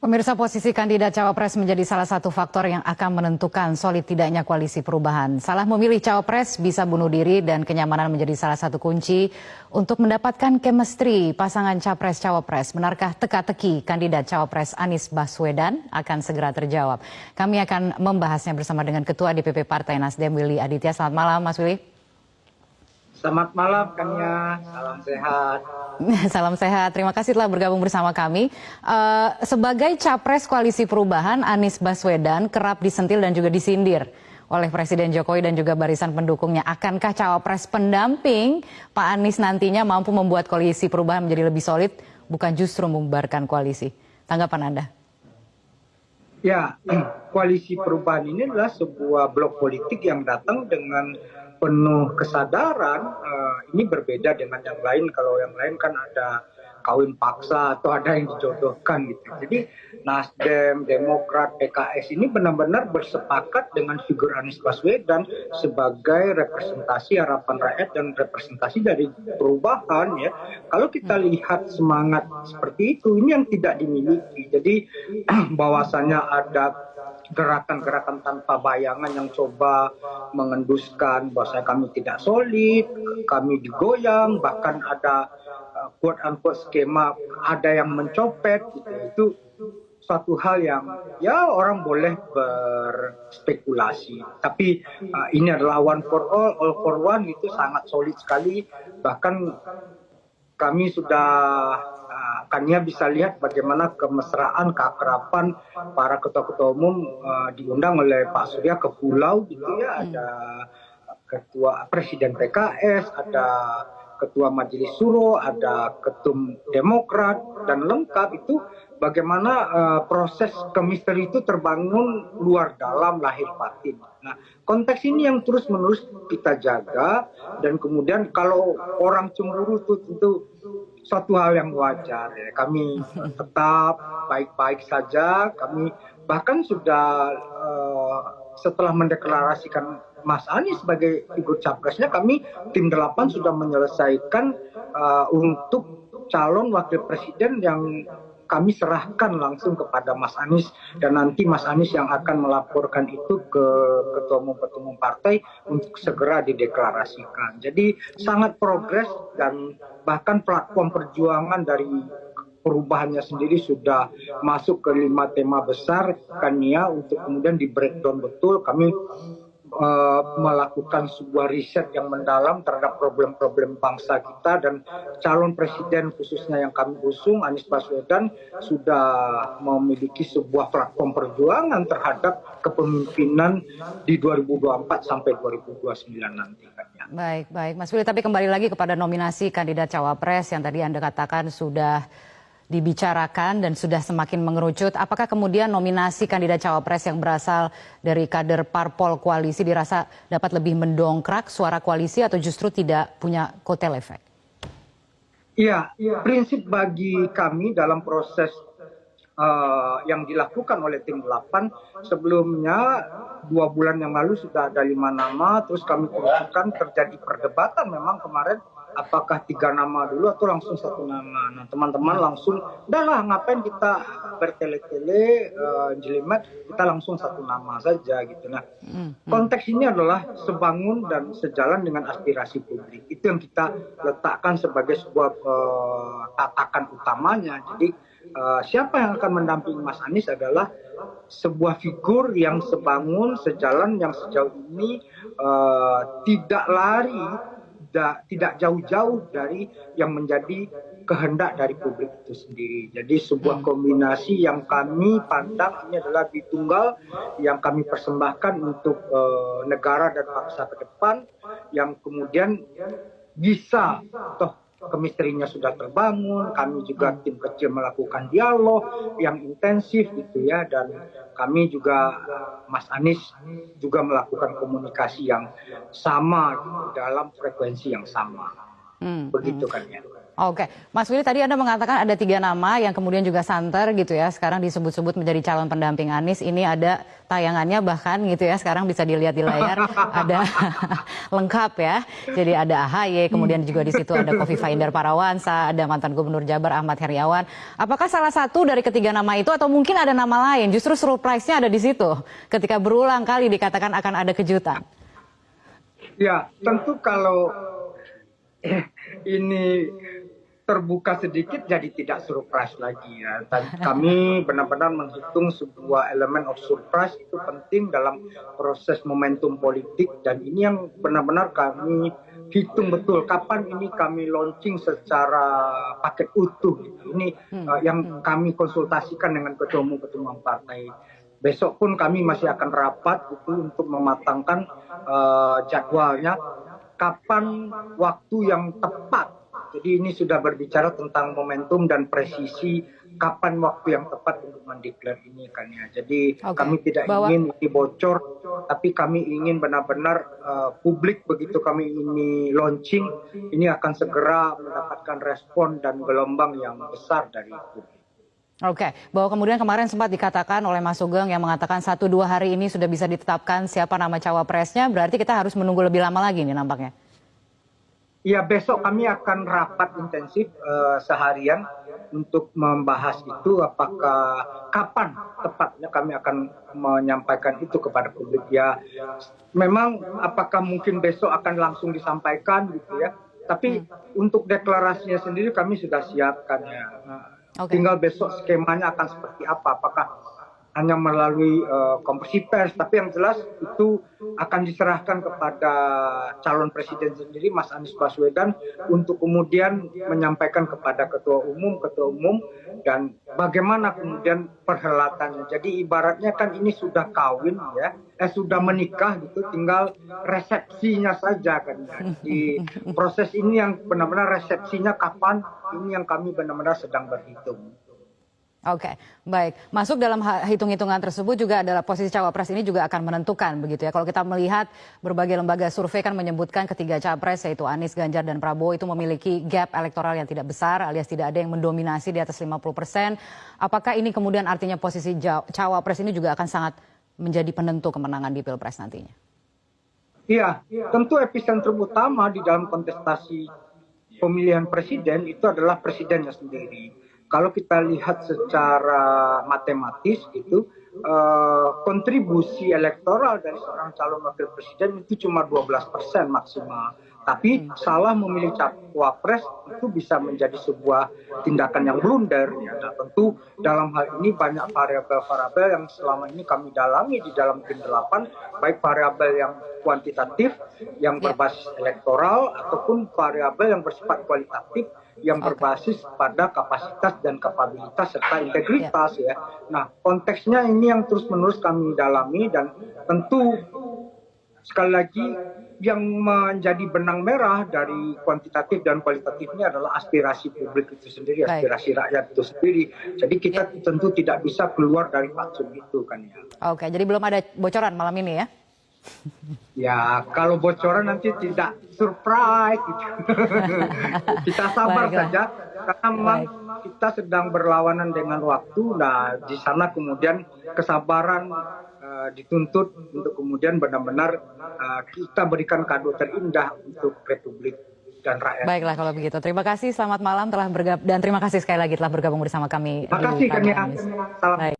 Pemirsa, posisi kandidat cawapres menjadi salah satu faktor yang akan menentukan solid tidaknya koalisi perubahan. Salah memilih cawapres bisa bunuh diri dan kenyamanan menjadi salah satu kunci untuk mendapatkan chemistry pasangan capres-cawapres. Benarkah teka-teki kandidat cawapres Anies Baswedan? Akan segera terjawab. Kami akan membahasnya bersama dengan Ketua DPP Partai Nasdem Willy Aditya. Selamat malam, Mas Willy. Selamat malam, Kania. Salam sehat. Salam sehat, terima kasih telah bergabung bersama kami. Sebagai capres koalisi perubahan, Anies Baswedan kerap disentil dan juga disindir oleh Presiden Jokowi dan juga barisan pendukungnya. Akankah cawapres pendamping Pak Anies nantinya mampu membuat koalisi perubahan menjadi lebih solid, bukan justru membubarkan koalisi? Tanggapan Anda? Ya, koalisi perubahan ini adalah sebuah blok politik yang datang dengan penuh kesadaran. Ini berbeda dengan yang lain. Kalau yang lain kan ada kawin paksa atau ada yang dijodohkan gitu. Jadi Nasdem, Demokrat, PKS ini benar-benar bersepakat dengan figur Anies Baswedan sebagai representasi harapan rakyat dan representasi dari perubahan ya. Kalau kita lihat semangat seperti itu, ini yang tidak dimiliki. Jadi bahwasannya ada gerakan-gerakan tanpa bayangan yang coba mengenduskan bahwa kami tidak solid, kami digoyang, bahkan ada quote-unquote skema, ada yang mencopet, gitu. Itu suatu hal yang ya orang boleh berspekulasi. Tapi ini adalah one for all for one, itu sangat solid sekali. Bahkan kami sudah Kania bisa lihat bagaimana kemesraan, keakraban para ketua-ketua umum diundang oleh Pak Surya ke pulau gitu ya. Ada ketua presiden PKS, ada ketua majelis suro, ada ketum Demokrat, dan lengkap itu bagaimana proses chemistry itu terbangun luar dalam lahir batin. Nah, konteks ini yang terus-menerus kita jaga, dan kemudian kalau orang cemburu itu tentu suatu hal yang wajar ya. Kami tetap baik-baik saja. Kami bahkan sudah setelah mendeklarasikan Mas Anies sebagai figur capresnya, kami tim 8 sudah menyelesaikan untuk calon wakil presiden yang kami serahkan langsung kepada Mas Anies, dan nanti Mas Anies yang akan melaporkan itu ke ketua umum partai untuk segera dideklarasikan. Jadi sangat progres, dan bahkan platform perjuangan dari perubahannya sendiri sudah masuk ke 5 tema besar Kania, untuk kemudian di breakdown betul. Kami melakukan sebuah riset yang mendalam terhadap problem-problem bangsa kita, dan calon presiden khususnya yang kami usung, Anies Baswedan, sudah memiliki sebuah platform perjuangan terhadap kepemimpinan di 2024 sampai 2029 nanti. Baik, Mas Willy, tapi kembali lagi kepada nominasi kandidat cawapres yang tadi Anda katakan sudah dibicarakan dan sudah semakin mengerucut. Apakah kemudian nominasi kandidat cawapres yang berasal dari kader parpol koalisi dirasa dapat lebih mendongkrak suara koalisi, atau justru tidak punya kotel efek? Iya, prinsip bagi kami dalam proses yang dilakukan oleh tim 8, sebelumnya 2 bulan yang lalu sudah ada 5 nama, terus kami kerucutkan, terjadi perdebatan memang kemarin, apakah 3 nama dulu atau langsung 1 nama. Nah, teman-teman langsung, udahlah ngapain kita bertele-tele, jelimet, kita langsung 1 nama saja gitu. Nah, konteks ini adalah sebangun dan sejalan dengan aspirasi publik. Itu yang kita letakkan sebagai sebuah tatakan utamanya. Jadi siapa yang akan mendampingi Mas Anies adalah sebuah figur yang sebangun, sejalan, yang sejauh ini tidak lari, tidak jauh-jauh dari yang menjadi kehendak dari publik itu sendiri. Jadi sebuah kombinasi yang kami pandang ini adalah Bitunggal yang kami persembahkan untuk negara dan bangsa ke depan, yang kemudian bisa, toh kemistrinya sudah terbangun, kami juga tim kecil melakukan dialog yang intensif gitu ya, dan kami juga Mas Anies juga melakukan komunikasi yang sama gitu, dalam frekuensi yang sama. Begitu kan ya. Oke, Mas Willy tadi Anda mengatakan ada 3 nama yang kemudian juga santer gitu ya, sekarang disebut-sebut menjadi calon pendamping Anies. Ini ada tayangannya bahkan gitu ya, sekarang bisa dilihat di layar, ada lengkap ya. Jadi ada AHY, kemudian juga di situ ada Kofifa Indar Parawansa, ada mantan Gubernur Jabar Ahmad Heriawan. Apakah salah satu dari ketiga nama itu atau mungkin ada nama lain? Justru surprise-nya ada di situ, ketika berulang kali dikatakan akan ada kejutan. Ya, tentu kalau ini terbuka sedikit jadi tidak surprise lagi ya. Dan kami benar-benar menghitung sebuah elemen of surprise itu penting dalam proses momentum politik, dan ini yang benar-benar kami hitung betul kapan ini kami launching secara paket utuh gitu. Ini yang kami konsultasikan dengan ketua umum partai. Besok pun kami masih akan rapat gitu untuk mematangkan jadwalnya kapan waktu yang tepat. Jadi ini sudah berbicara tentang momentum dan presisi kapan waktu yang tepat untuk mendeklar ini kan ya. Jadi kami tidak ingin ini bocor, tapi kami ingin benar-benar publik begitu kami ini launching, ini akan segera mendapatkan respon dan gelombang yang besar dari publik. Oke, bahwa kemudian kemarin sempat dikatakan oleh Mas Sugeng yang mengatakan 1-2 hari ini sudah bisa ditetapkan siapa nama cawapresnya, berarti kita harus menunggu lebih lama lagi nih nampaknya. Ya, besok kami akan rapat intensif seharian untuk membahas itu, apakah kapan tepatnya kami akan menyampaikan itu kepada publik ya. Memang apakah mungkin besok akan langsung disampaikan gitu ya. Tapi untuk deklarasinya sendiri kami sudah siapkan ya. Tinggal besok skemanya akan seperti apa, apakah hanya melalui konferensi pers, tapi yang jelas itu akan diserahkan kepada calon presiden sendiri, Mas Anies Baswedan, untuk kemudian menyampaikan kepada ketua umum, dan bagaimana kemudian perhelatannya. Jadi ibaratnya kan ini sudah kawin ya, sudah menikah gitu, tinggal resepsinya saja kan. Di proses ini yang benar-benar resepsinya kapan, ini yang kami benar-benar sedang berhitung. Oke, baik. Masuk dalam hitung-hitungan tersebut juga adalah posisi cawapres ini juga akan menentukan begitu ya. Kalau kita melihat berbagai lembaga survei kan menyebutkan ketiga capres yaitu Anies, Ganjar, dan Prabowo itu memiliki gap elektoral yang tidak besar alias tidak ada yang mendominasi di atas 50%. Apakah ini kemudian artinya posisi cawapres ini juga akan sangat menjadi penentu kemenangan di Pilpres nantinya? Iya, tentu epicentrum utama di dalam kontestasi pemilihan presiden itu adalah presidennya sendiri. Kalau kita lihat secara matematis gitu, kontribusi elektoral dari seorang calon wakil presiden itu cuma 12% maksimal. Tapi salah memilih cawapres itu bisa menjadi sebuah tindakan yang blunder. Ya. Nah, tentu dalam hal ini banyak variabel-variabel yang selama ini kami dalami di dalam tim 8, baik variabel yang kuantitatif, yang berbasis elektoral, ataupun variabel yang bersifat kualitatif, yang berbasis pada kapasitas dan kapabilitas serta integritas ya. Nah, konteksnya ini yang terus-menerus kami dalami, dan tentu sekali lagi yang menjadi benang merah dari kuantitatif dan kualitatifnya adalah aspirasi publik itu sendiri, aspirasi rakyat itu sendiri. Jadi kita tentu tidak bisa keluar dari patsun itu kan ya. Oke, jadi belum ada bocoran malam ini ya? Ya, kalau bocoran nanti tidak surprise gitu. Kita sabar saja, karena memang kita sedang berlawanan dengan waktu. Nah, di sana kemudian kesabaran dituntut untuk kemudian benar-benar kita berikan kado terindah untuk Republik dan rakyat. Baiklah kalau begitu. Terima kasih, selamat malam telah bergabung, dan terima kasih sekali lagi telah bergabung bersama kami. Terima kasih, Kania. Salam.